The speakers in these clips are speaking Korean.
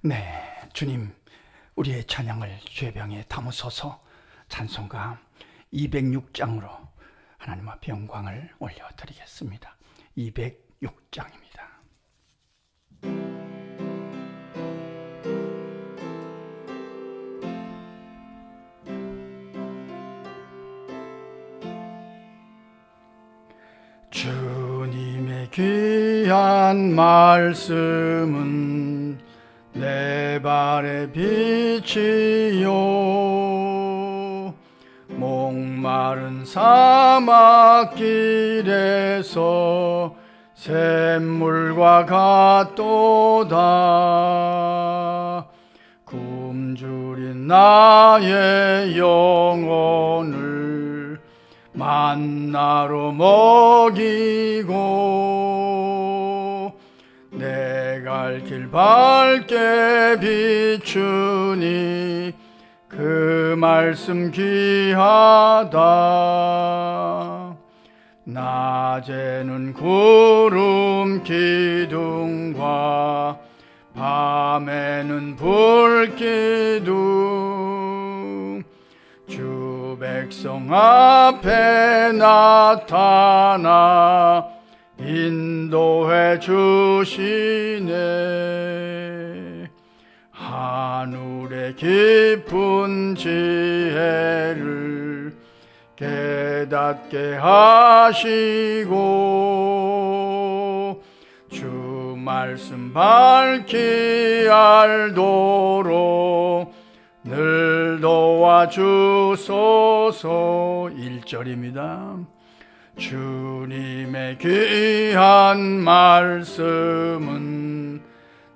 네, 주님, 우리의 찬양을 죄병에 담으소서. 찬송가 206장으로 하나님 앞에 영광을 올려드리겠습니다. 206장입니다. 주님의 귀한 말씀은 내 발의 빛이요, 목마른 사막길에서 샘물과 같도다. 굶주린 나의 영혼을 만나로 먹이고 내 갈 길 밝게 비추니 그 말씀 귀하다. 낮에는 구름 기둥과 밤에는 불기둥, 주 백성 앞에 나타나 인도해 주시네. 하늘의 깊은 지혜를 깨닫게 하시고 주 말씀 밝히 알도록 늘 도와주소서. 1절입니다. 주님의 귀한 말씀은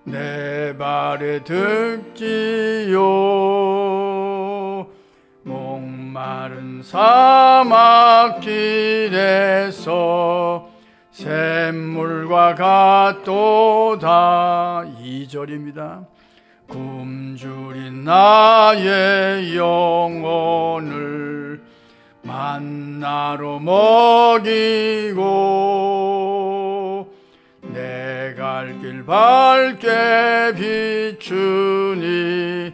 내 발에 득지요, 목마른 사막길에서 샘물과 같도다. 2절입니다. 굶주린 나의 영혼을 만나로 먹이고 내 갈 길 밝게 비추니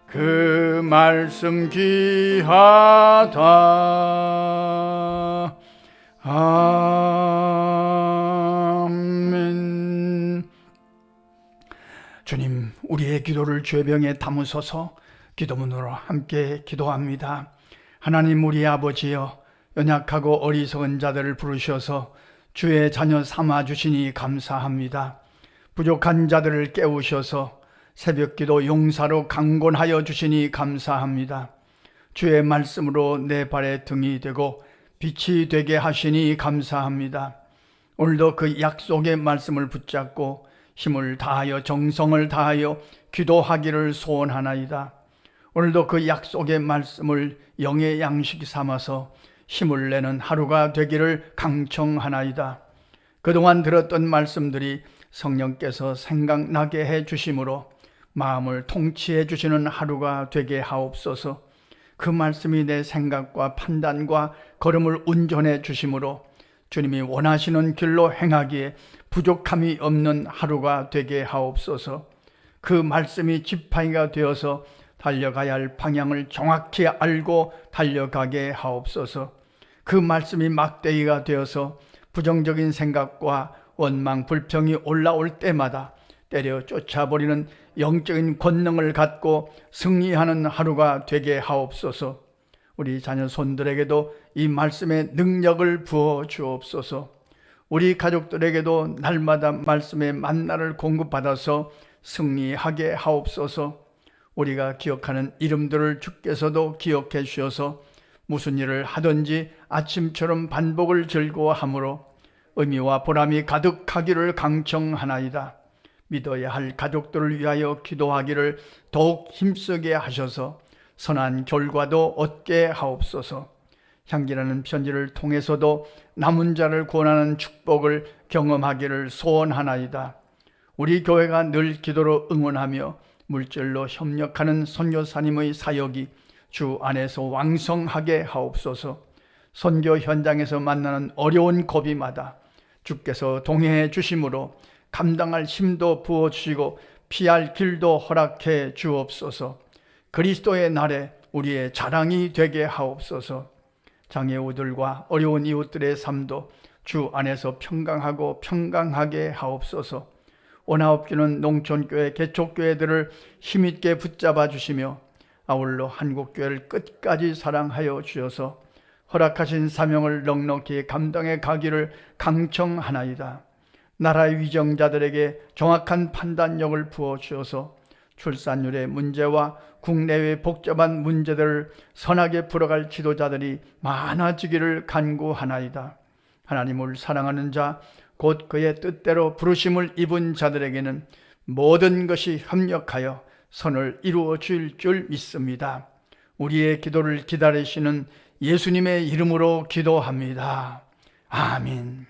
그 말씀 귀하다. 아멘. 주님, 우리의 기도를 죄병에 담으소서. 기도문으로 함께 기도합니다. 하나님, 우리 아버지여, 연약하고 어리석은 자들을 부르셔서 주의 자녀 삼아주시니 감사합니다. 부족한 자들을 깨우셔서 새벽기도 용사로 강권하여 주시니 감사합니다. 주의 말씀으로 내 발의 등이 되고 빛이 되게 하시니 감사합니다. 오늘도 그 약속의 말씀을 붙잡고 힘을 다하여 정성을 다하여 기도하기를 소원하나이다. 오늘도 그 약속의 말씀을 영의 양식 삼아서 힘을 내는 하루가 되기를 강청하나이다. 그동안 들었던 말씀들이 성령께서 생각나게 해 주심으로 마음을 통치해 주시는 하루가 되게 하옵소서. 그 말씀이 내 생각과 판단과 걸음을 운전해 주심으로 주님이 원하시는 길로 행하기에 부족함이 없는 하루가 되게 하옵소서. 그 말씀이 지팡이가 되어서 달려가야 할 방향을 정확히 알고 달려가게 하옵소서. 그 말씀이 막대기가 되어서 부정적인 생각과 원망, 불평이 올라올 때마다 때려 쫓아버리는 영적인 권능을 갖고 승리하는 하루가 되게 하옵소서. 우리 자녀 손들에게도 이 말씀의 능력을 부어 주옵소서. 우리 가족들에게도 날마다 말씀의 만나를 공급받아서 승리하게 하옵소서. 우리가 기억하는 이름들을 주께서도 기억해 주셔서 무슨 일을 하든지 아침처럼 반복을 즐거워함으로 의미와 보람이 가득하기를 강청하나이다. 믿어야 할 가족들을 위하여 기도하기를 더욱 힘쓰게 하셔서 선한 결과도 얻게 하옵소서. 향기나는 편지를 통해서도 남은 자를 구원하는 축복을 경험하기를 소원하나이다. 우리 교회가 늘 기도로 응원하며 물질로 협력하는 선교사님의 사역이 주 안에서 왕성하게 하옵소서. 선교 현장에서 만나는 어려운 고비마다 주께서 동행해 주심으로 감당할 힘도 부어주시고 피할 길도 허락해 주옵소서. 그리스도의 날에 우리의 자랑이 되게 하옵소서. 장애우들과 어려운 이웃들의 삶도 주 안에서 평강하게 하옵소서. 원하옵기는 농촌교회, 개척교회들을 힘있게 붙잡아 주시며 아울러 한국교회를 끝까지 사랑하여 주셔서 허락하신 사명을 넉넉히 감당해 가기를 강청하나이다. 나라의 위정자들에게 정확한 판단력을 부어주셔서 출산율의 문제와 국내외 복잡한 문제들을 선하게 풀어갈 지도자들이 많아지기를 간구하나이다. 하나님을 사랑하는 자, 곧 그의 뜻대로 부르심을 입은 자들에게는 모든 것이 협력하여 선을 이루어 줄 믿습니다. 우리의 기도를 기다리시는 예수님의 이름으로 기도합니다. 아멘.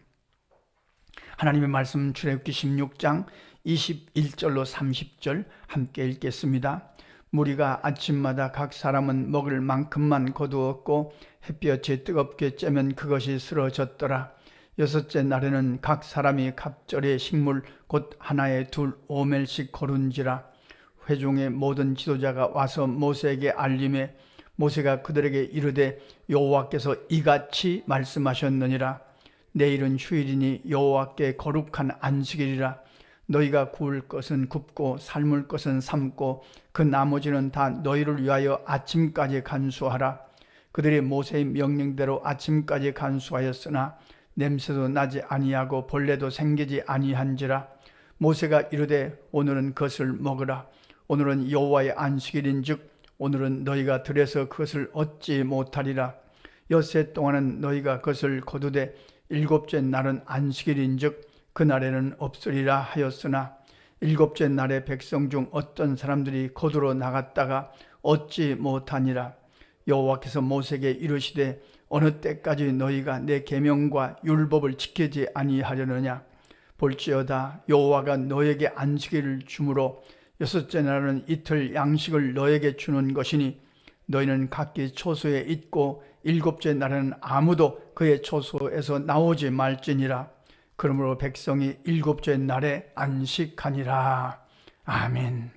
하나님의 말씀 출애굽기 16장 21절로 30절 함께 읽겠습니다. 무리가 아침마다 각 사람은 먹을 만큼만 거두었고 햇볕이 뜨겁게 쬐면 그것이 쓰러졌더라. 여섯째 날에는 각 사람이 갑절의 식물 곧 하나에 둘 오멜씩 거둔지라. 회중의 모든 지도자가 와서 모세에게 알림해 모세가 그들에게 이르되 여호와께서 이같이 말씀하셨느니라. 내일은 휴일이니 여호와께 거룩한 안식일이라. 너희가 구울 것은 굽고 삶을 것은 삶고 그 나머지는 다 너희를 위하여 아침까지 간수하라. 그들이 모세의 명령대로 아침까지 간수하였으나 냄새도 나지 아니하고 벌레도 생기지 아니한지라. 모세가 이르되 오늘은 그것을 먹으라. 오늘은 여호와의 안식일인즉 오늘은 너희가 들에서 그것을 얻지 못하리라. 엿새 동안은 너희가 그것을 거두되 일곱째 날은 안식일인즉 그날에는 없으리라 하였으나 일곱째 날에 백성 중 어떤 사람들이 거두러 나갔다가 얻지 못하니라. 여호와께서 모세에게 이르시되 어느 때까지 너희가 내 계명과 율법을 지키지 아니하려느냐. 볼지어다 여호와가 너에게 안식일을 주므로 여섯째 날은 이틀 양식을 너에게 주는 것이니 너희는 각기 초소에 있고 일곱째 날에는 아무도 그의 초소에서 나오지 말지니라. 그러므로 백성이 일곱째 날에 안식하니라. 아멘.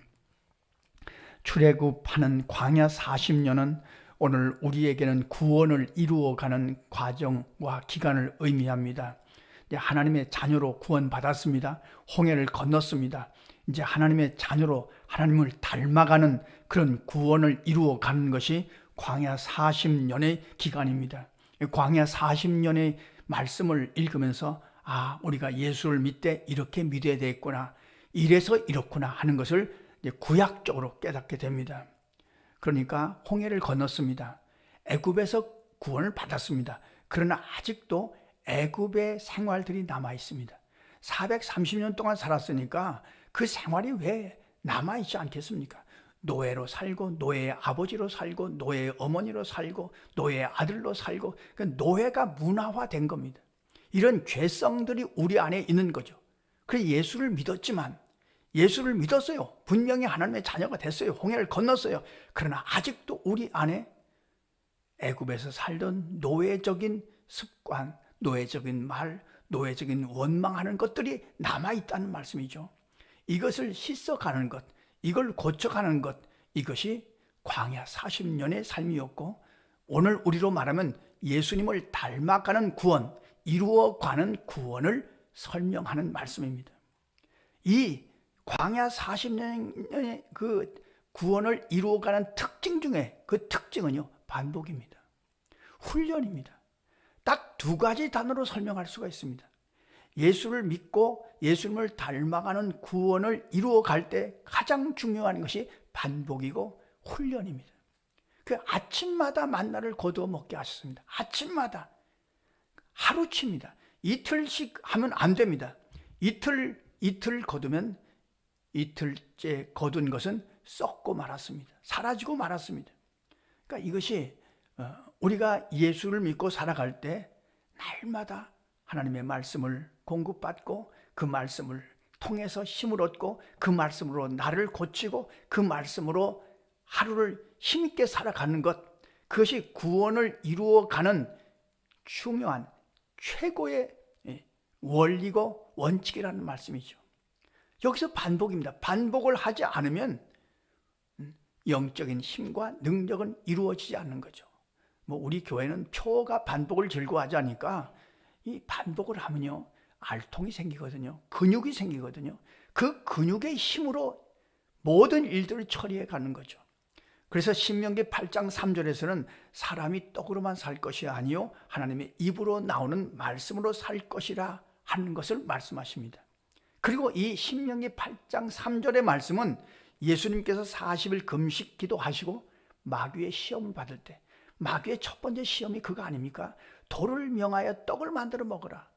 출애굽하는 광야 40년은 오늘 우리에게는 구원을 이루어가는 과정과 기간을 의미합니다. 하나님의 자녀로 구원받았습니다. 홍해를 건넜습니다. 이제 하나님의 자녀로 하나님을 닮아가는 그런 구원을 이루어가는 것이 광야 40년의 기간입니다. 광야 40년의 말씀을 읽으면서 우리가 예수를 믿되 이렇게 믿어야 되겠구나, 이래서 이렇구나 하는 것을 이제 구약적으로 깨닫게 됩니다. 그러니까 홍해를 건넜습니다. 애굽에서 구원을 받았습니다. 그러나 아직도 애굽의 생활들이 남아 있습니다. 430년 동안 살았으니까 그 생활이 왜 남아있지 않겠습니까? 노예로 살고 노예의 아버지로 살고 노예의 어머니로 살고 노예의 아들로 살고, 노예가 문화화된 겁니다. 이런 죄성들이 우리 안에 있는 거죠. 그래서 예수를 믿었지만, 예수를 믿었어요. 분명히 하나님의 자녀가 됐어요. 홍해를 건넜어요. 그러나 아직도 우리 안에 애굽에서 살던 노예적인 습관, 노예적인 말, 노예적인 원망하는 것들이 남아있다는 말씀이죠. 이것을 씻어가는 것, 이걸 고쳐가는 것, 이것이 광야 40년의 삶이었고, 오늘 우리로 말하면 예수님을 닮아가는 구원, 이루어가는 구원을 설명하는 말씀입니다. 이 광야 40년의 그 구원을 이루어가는 특징 중에 그 특징은요, 반복입니다. 훈련입니다. 딱 두 가지 단어로 설명할 수가 있습니다. 예수를 믿고 예수님을 닮아가는 구원을 이루어갈 때 가장 중요한 것이 반복이고 훈련입니다. 그 아침마다 만나를 거두어 먹게 하셨습니다. 아침마다. 하루치입니다. 이틀씩 하면 안 됩니다. 이틀 거두면 이틀째 거둔 것은 썩고 말았습니다. 사라지고 말았습니다. 그러니까 이것이 우리가 예수를 믿고 살아갈 때 날마다 하나님의 말씀을 공급받고 그 말씀을 통해서 힘을 얻고 그 말씀으로 나를 고치고 그 말씀으로 하루를 힘있게 살아가는 것, 그것이 구원을 이루어가는 중요한 최고의 원리고 원칙이라는 말씀이죠. 여기서 반복입니다. 반복을 하지 않으면 영적인 힘과 능력은 이루어지지 않는 거죠. 우리 교회는 표가 반복을 즐거워하지 않으니까 이 반복을 하면요, 알통이 생기거든요. 근육이 생기거든요. 그 근육의 힘으로 모든 일들을 처리해 가는 거죠. 그래서 신명기 8장 3절에서는 사람이 떡으로만 살 것이 아니요 하나님의 입으로 나오는 말씀으로 살 것이라 하는 것을 말씀하십니다. 그리고 이 신명기 8장 3절의 말씀은 예수님께서 40일 금식 기도하시고 마귀의 시험 받을 때, 마귀의 첫 번째 시험이 그거 아닙니까? 돌을 명하여 떡을 만들어 먹으라.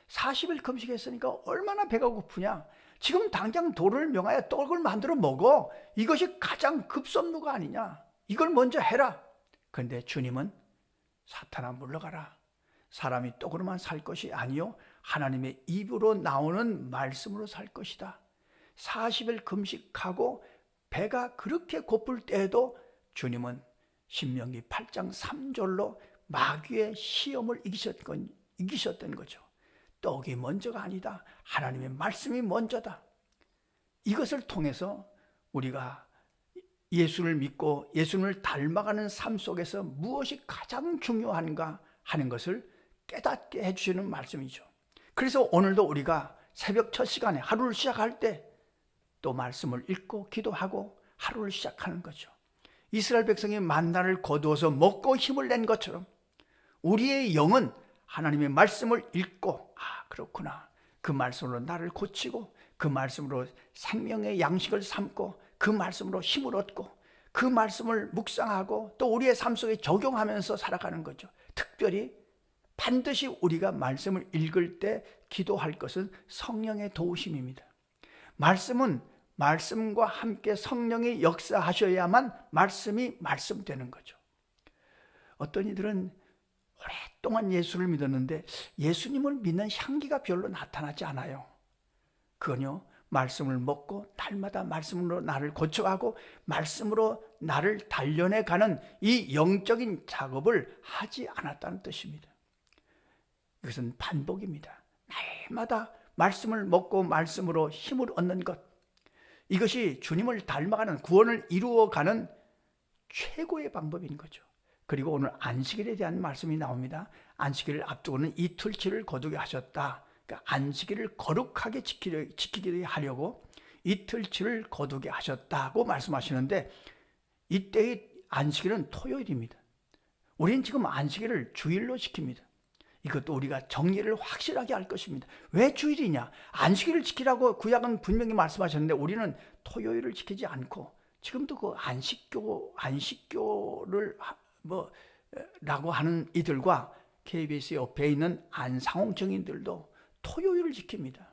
40일 금식했으니까 얼마나 배가 고프냐. 지금 당장 돌을 명하여 떡을 만들어 먹어. 이것이 가장 급선무가 아니냐. 이걸 먼저 해라. 그런데 주님은 사탄아 물러가라. 사람이 떡으로만 살 것이 아니요 하나님의 입으로 나오는 말씀으로 살 것이다. 40일 금식하고 배가 그렇게 고플 때에도 주님은 신명기 8장 3절로 마귀의 시험을 이기셨던 거죠. 떡이 먼저가 아니다. 하나님의 말씀이 먼저다. 이것을 통해서 우리가 예수를 믿고 예수님을 닮아가는 삶 속에서 무엇이 가장 중요한가 하는 것을 깨닫게 해주시는 말씀이죠. 그래서 오늘도 우리가 새벽 첫 시간에 하루를 시작할 때 또 말씀을 읽고 기도하고 하루를 시작하는 거죠. 이스라엘 백성이 만나를 거두어서 먹고 힘을 낸 것처럼 우리의 영은 하나님의 말씀을 읽고 그렇구나. 그 말씀으로 나를 고치고 그 말씀으로 생명의 양식을 삼고 그 말씀으로 힘을 얻고 그 말씀을 묵상하고 또 우리의 삶 속에 적용하면서 살아가는 거죠. 특별히 반드시 우리가 말씀을 읽을 때 기도할 것은 성령의 도우심입니다. 말씀은 말씀과 함께 성령이 역사하셔야만 말씀이 말씀되는 거죠. 어떤 이들은 오랫동안 예수를 믿었는데 예수님을 믿는 향기가 별로 나타나지 않아요. 그건요, 말씀을 먹고 날마다 말씀으로 나를 고쳐가고 말씀으로 나를 단련해 가는 이 영적인 작업을 하지 않았다는 뜻입니다. 이것은 반복입니다. 날마다 말씀을 먹고 말씀으로 힘을 얻는 것, 이것이 주님을 닮아가는 구원을 이루어가는 최고의 방법인 거죠. 그리고 오늘 안식일에 대한 말씀이 나옵니다. 안식일을 앞두고는 이틀치를 거두게 하셨다. 그러니까 안식일을 거룩하게 지키게 하려고 이틀치를 거두게 하셨다고 말씀하시는데, 이때의 안식일은 토요일입니다. 우리는 지금 안식일을 주일로 지킵니다. 이것도 우리가 정리를 확실하게 할 것입니다. 왜 주일이냐? 안식일을 지키라고 구약은 분명히 말씀하셨는데 우리는 토요일을 지키지 않고, 지금도 그 안식교를 라고 하는 이들과 KBS 옆에 있는 안상홍 정인들도 토요일을 지킵니다.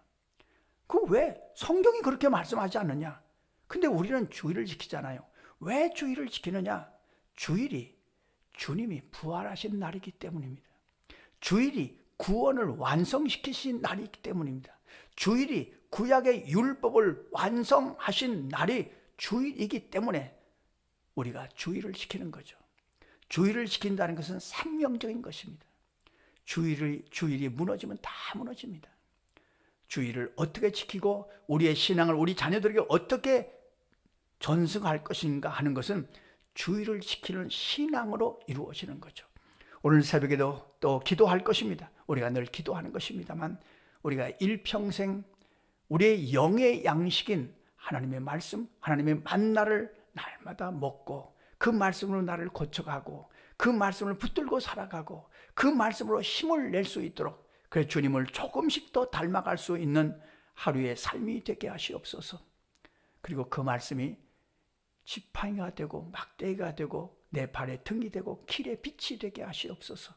그 왜? 성경이 그렇게 말씀하지 않느냐? 근데 우리는 주일을 지키잖아요. 왜 주일을 지키느냐? 주일이 주님이 부활하신 날이기 때문입니다. 주일이 구원을 완성시키신 날이기 때문입니다. 주일이 구약의 율법을 완성하신 날이 주일이기 때문에 우리가 주일을 지키는 거죠. 주일을 지킨다는 것은 생명적인 것입니다. 주일이 무너지면 다 무너집니다. 주일을 어떻게 지키고 우리의 신앙을 우리 자녀들에게 어떻게 전승할 것인가 하는 것은 주일을 지키는 신앙으로 이루어지는 거죠. 오늘 새벽에도 또 기도할 것입니다. 우리가 늘 기도하는 것입니다만, 우리가 일평생 우리의 영의 양식인 하나님의 말씀, 하나님의 만나를 날마다 먹고 그 말씀으로 나를 고쳐가고 그 말씀을 붙들고 살아가고 그 말씀으로 힘을 낼 수 있도록, 그래서 주님을 조금씩 더 닮아갈 수 있는 하루의 삶이 되게 하시옵소서. 그리고 그 말씀이 지팡이가 되고 막대기가 되고 내 발의 등이 되고 길의 빛이 되게 하시옵소서.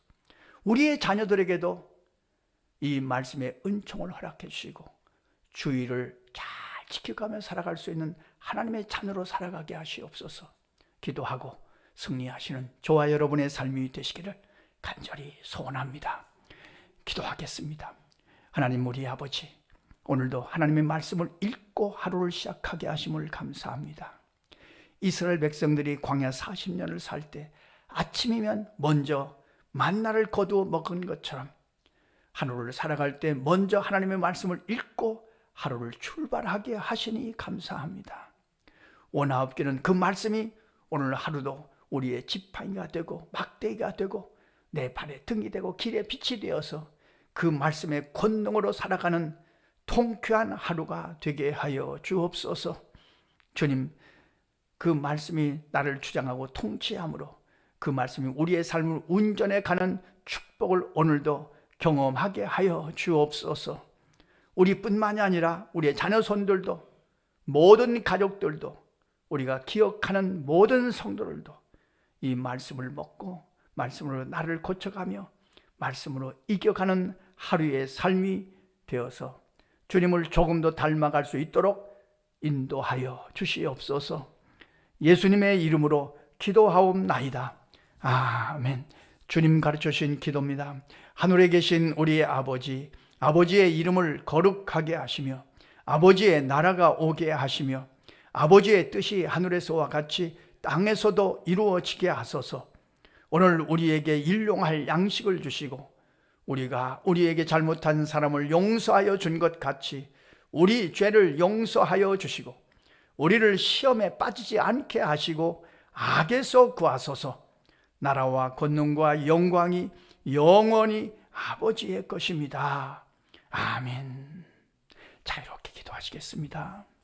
우리의 자녀들에게도 이 말씀의 은총을 허락해 주시고 주의를 잘 지켜가며 살아갈 수 있는 하나님의 자녀로 살아가게 하시옵소서. 기도하고 승리하시는 저와 여러분의 삶이 되시기를 간절히 소원합니다. 기도하겠습니다. 하나님 우리 아버지, 오늘도 하나님의 말씀을 읽고 하루를 시작하게 하심을 감사합니다. 이스라엘 백성들이 광야 40년을 살 때 아침이면 먼저 만나를 거두어 먹은 것처럼 하루를 살아갈 때 먼저 하나님의 말씀을 읽고 하루를 출발하게 하시니 감사합니다. 원하옵기는 그 말씀이 오늘 하루도 우리의 지팡이가 되고 막대기가 되고 내 발의 등이 되고 길의 빛이 되어서 그 말씀의 권능으로 살아가는 통쾌한 하루가 되게 하여 주옵소서. 주님, 그 말씀이 나를 주장하고 통치함으로 그 말씀이 우리의 삶을 운전해 가는 축복을 오늘도 경험하게 하여 주옵소서. 우리뿐만이 아니라 우리의 자녀손들도, 모든 가족들도, 우리가 기억하는 모든 성도들도 이 말씀을 먹고 말씀으로 나를 고쳐가며 말씀으로 이겨가는 하루의 삶이 되어서 주님을 조금 더 닮아갈 수 있도록 인도하여 주시옵소서. 예수님의 이름으로 기도하옵나이다. 아멘. 주님 가르쳐주신 기도입니다. 하늘에 계신 우리의 아버지, 아버지의 이름을 거룩하게 하시며 아버지의 나라가 오게 하시며 아버지의 뜻이 하늘에서와 같이 땅에서도 이루어지게 하소서. 오늘 우리에게 일용할 양식을 주시고 우리가 우리에게 잘못한 사람을 용서하여 준 것 같이 우리 죄를 용서하여 주시고 우리를 시험에 빠지지 않게 하시고 악에서 구하소서. 나라와 권능과 영광이 영원히 아버지의 것입니다. 아멘. 자유롭게 기도하시겠습니다.